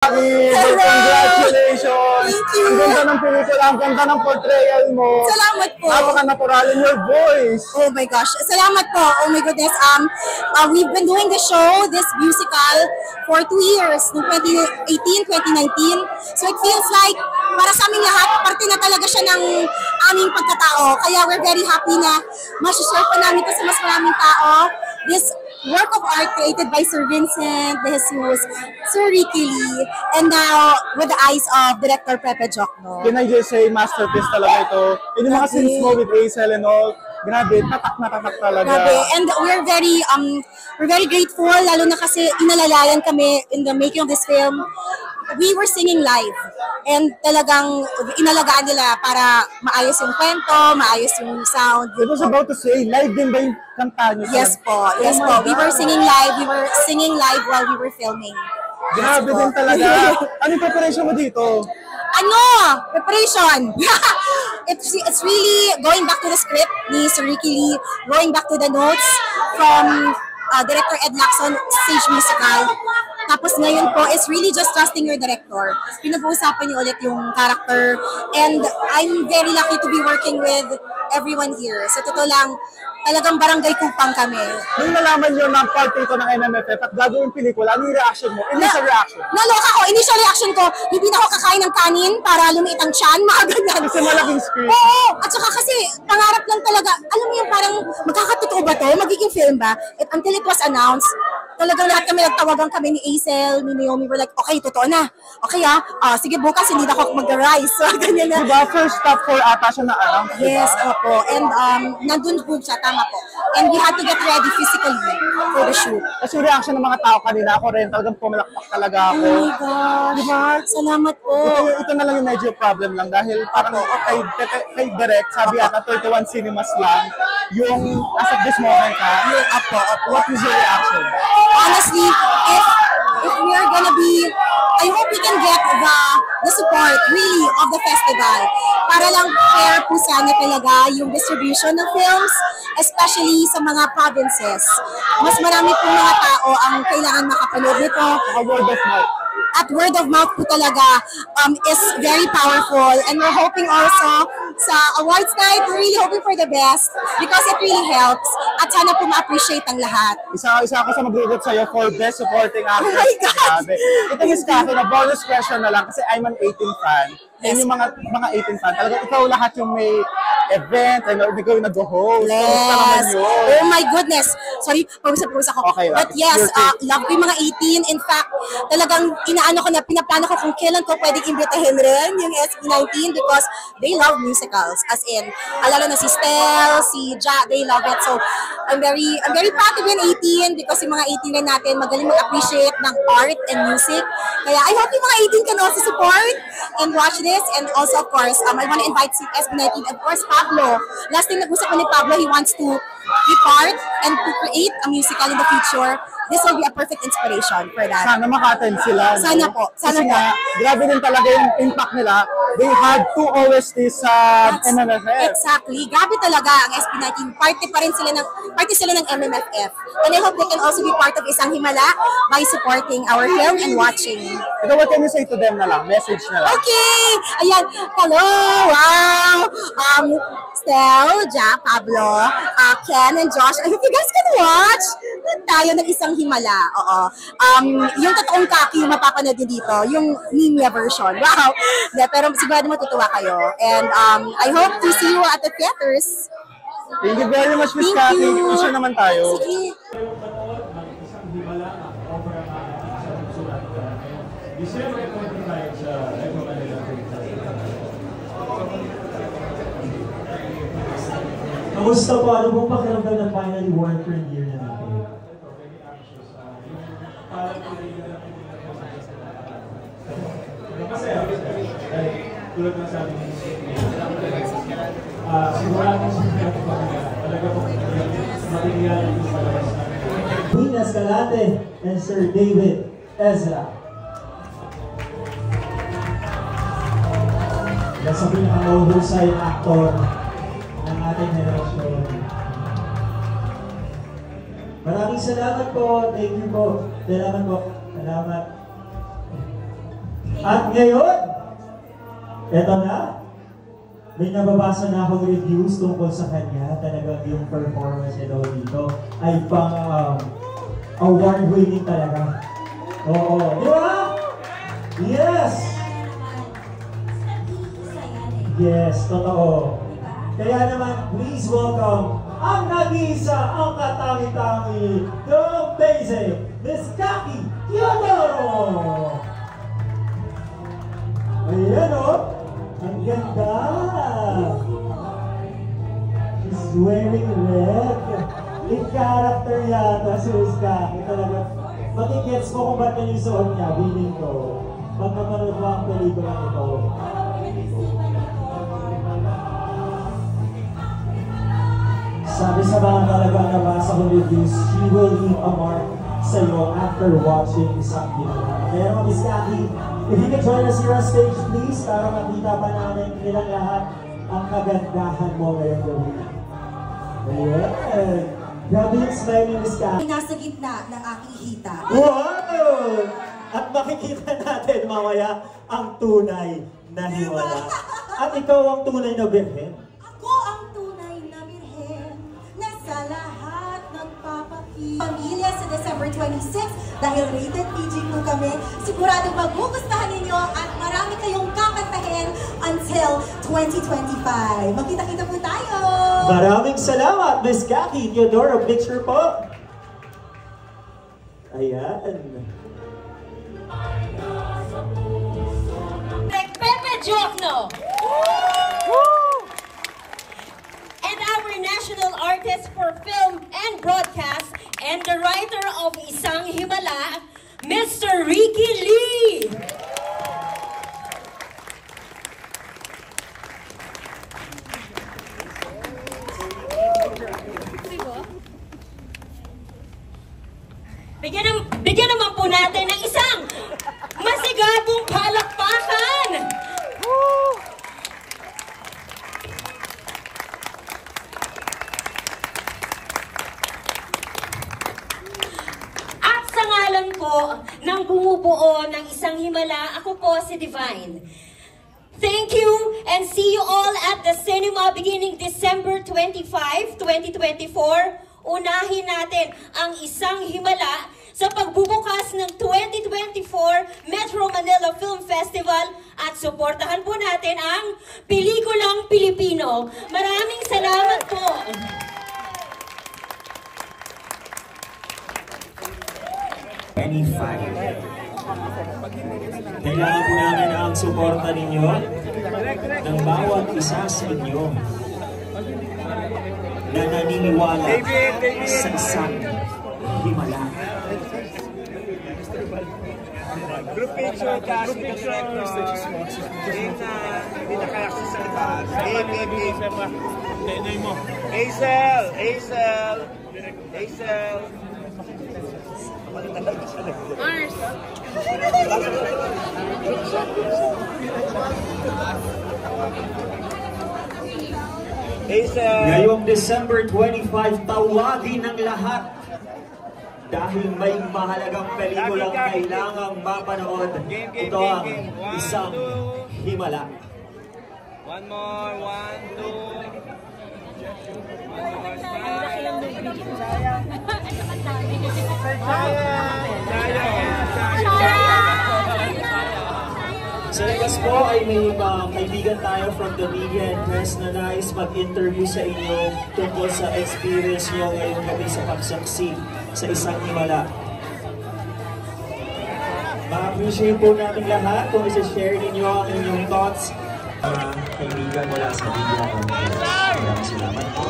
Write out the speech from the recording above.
Congratulations! Thank you! Ang ganda ng pelikula, ang ganda ng portrayal mo. Salamat po! Napaka-natural in your voice. Oh my gosh, salamat po! Oh my goodness, we've been doing the show, this musical, for 2 years, noong 2018, 2019. So it feels like, para sa aming lahat, parte na talaga siya ng aming pagkatao. Kaya we're very happy na masashare pa namin ito sa mas maraming tao. This work of art created by Sir Vincent De Jesus, Sir Ricky Lee, and now with the eyes of Director Pepe Jokno. Can I just say, masterpiece talaga ito. And yung mga scenes mo with Hazel and all, grabe, tatak na tatak talaga. Grabe. And we're very grateful, lalo na kasi inalalayan kami in the making of this film. We were singing live and talagang inalagaan nila para maayos yung kwento, maayos yung sound. I was about to say, live din ba yung kanta niyo? Yes po, yes po. We were singing live while we were filming. Grabe din talaga. Ano yung preparation mo dito? Preparation. It's really going back to the script ni Sir Ricky Lee, going back to the notes from Director Ed Lacson, Stage Musical. Tapos ngayon po, it's really just trusting your director. Pinag-uusapan niyo ulit yung character. And I'm very lucky to be working with everyone here. Sa totoo lang, talagang barangay kupang kami. Nung nalaman nyo ng part ito ng MMFF at gagawin pelikula, ano yung reaction mo? Initial reaction? Naloka ko. Initial reaction ko, hindi na ako kakain ng kanin para lumiit ang tiyan, mga ganyan. Kasi malaking screen. Oo. At saka kasi, pangarap lang talaga. Alam mo yung parang, magkakatotoo ba to? Magiging film ba? Until it was announced, talagang lahat kami nagtawagan kami ni Hazel, ni Naomi. We're like, okay, totoo na. Okay sige bukas, hindi na ako mag-rise. So, ganyan na. Diba, first top 4 ata siya na-announce, diba? Yes, opo. And nandun po siya, tama po. And we had to get ready physically for the shoot. Kasi yung reaction ng mga tao kanina, ako rin, talagang pumalakpak talaga ako. Oh my gosh. Diba? Salamat po. Ito na lang yung medyo problem lang dahil parang kay Direk, sabi ata 31 cinemas lang, yung as of this moment what is your reaction? Honestly, if we are gonna be, I hope we can get the support really of the festival para lang fair po sana talaga yung distribution ng films, especially sa mga provinces. Mas marami pong mga tao ang kailangan makapanood nito. Word of mouth. At word of mouth po talaga is very powerful, and we're hoping also sa awards night, we're really hoping for the best because it really helps at sana po ma-appreciate ang lahat. Isa ako sa mag-regot sa'yo for best supporting actress. Oh my God! Ito is Kathy, na bonus question na lang kasi I'm an 18 fan. Yes. And yung mga 18 fan, talaga ikaw lahat yung may event, and ikaw yung nag-host. Yes. Oh my goodness. Sorry, pawis ako. Okay, but yes, love ko yung mga 18. In fact, talagang pinaplano ko kung kailan ko pwedeng imbitahin rin yung SB19 because they love musicals. As in, lalo na si Stel, si Ja, they love it. So, I'm very proud to be an 18 because yung mga 18 rin natin magaling mag-appreciate ng art and music. Kaya I hope yung mga 18 can also support and watch this. And also, of course, I want to invite si SB19, of course, Pablo. Last time nag-usap ko ni Pablo, he wants to be part and to create a musical in the future. This will be a perfect inspiration for that. Sana maka-attend sila. Sana po. Sana kasi po. Nga, grabe din talaga yung impact nila. They had 2 OSTs sa MMFF. Exactly. Grabe talaga ang SB19. Party sila ng MMFF. And I hope they can also be part of Isang Himala by supporting our film and watching. Ito, what can you say to them na lang? Message na lang. Okay! Ayan. Hello! Wow! Stel, Ja, Pablo, Ken, and Josh. I hope you guys can watch. Tayo ng Isang Himala. Oo. Yung totoong Kaki yung mapapanood nyo dito. Yung Nimya version. Wow! Pero sigurado matutuwa kayo. And I hope to see you at the theaters. Thank you very much, Miss Kaki. Isa naman tayo. Sige. December 25 sa Metro Manila. Kamusta po? Ano pong pakiramdam na finally one year na natin? Masaya. Tulad ng sabi ni sigurado sa kanya po talaga po matingyan yung palabas natin. Queen Escalante and Sir David Ezra. Yan sa pinaka-mahusay actor ng ating henerasyon. Maraming salamat po. Thank you po. Salamat po. Salamat. At ngayon, eto na. May nababasa na akong reviews tungkol sa kanya. Talagang yung performance niya daw dito ay pang award-winning talaga. Oo. Di ba? Yes! Yes, totoo. Kaya naman, please welcome ang nag-iisa, ang katangi-tangi, the amazing Miss Kaki Teodoro! Ayan o! Ang ganda! She's wearing red. In character yata si Miss Kaki. Talaga, makikets mo kung ba't yung suot niya, willing ko. Pagkapanood mo ang pelikula nito. Sabi sa mga talagang nabasa kong reviews, she will leave a mark sa iyo after watching isang ginagawa. Kaya mga Miss Kaki, if you can join us here on stage, please, para makita pa namin nilang lahat ang kagandahan mo ngayong gabi. Ayan. Grabe yung smile ni Miss Kaki. Nasa gitna ng aking hita. Wow! At makikita natin mamaya ang tunay na hiwala. At ikaw ang tunay na birhen. Ako ang tunay na birhen na sa lahat nagpapakita. Pamilya sa December 26 dahil rated PG po kami. Siguradong magugustuhan ninyo at marami kayong kakantahin until 2025. Magkita-kita po tayo! Maraming salamat, Miss Kaki Teodoro. Picture po. Ayan. Pepe Jokno! And our national artist for film and broadcast and the writer of Isang Himala, Mr. Ricky Lee! Bigyan naman po natin ng isang masigabong palakpakan! At sa ngalan po ng bumubuo ng Isang Himala, ako po si Divine. Thank you and see you all at the cinema beginning December 25, 2024. Unahin natin ang Isang Himala sa pagbubukas ng 2024 Metro Manila Film Festival at suportahan po natin ang pelikulang Pilipino. Maraming salamat po! Kailangan po namin ang suporta ninyo ng bawat isa sa inyo na naniniwala sa Isang Himala. Group picture, cast picture. Hindi na kaya sa salita. Hazel! Hazel! Hazel! Mars! Hazel! Ngayong December 25, tawagin ng lahat dahil may mahalagang pelikulang kailangang mapanood. Ito ang Isang Himala. One more, one, two. Sa labas po ay may kaibigan tayo from the media and press na nais mag-interview sa inyo tungkol sa experience nyo ngayong gabi sa pagsaksi sa Isang Himala. Ma-appreciate po natin lahat kung isa-share ninyo ang inyong thoughts. Kaibigan mula sa media and press. Maraming salamat po.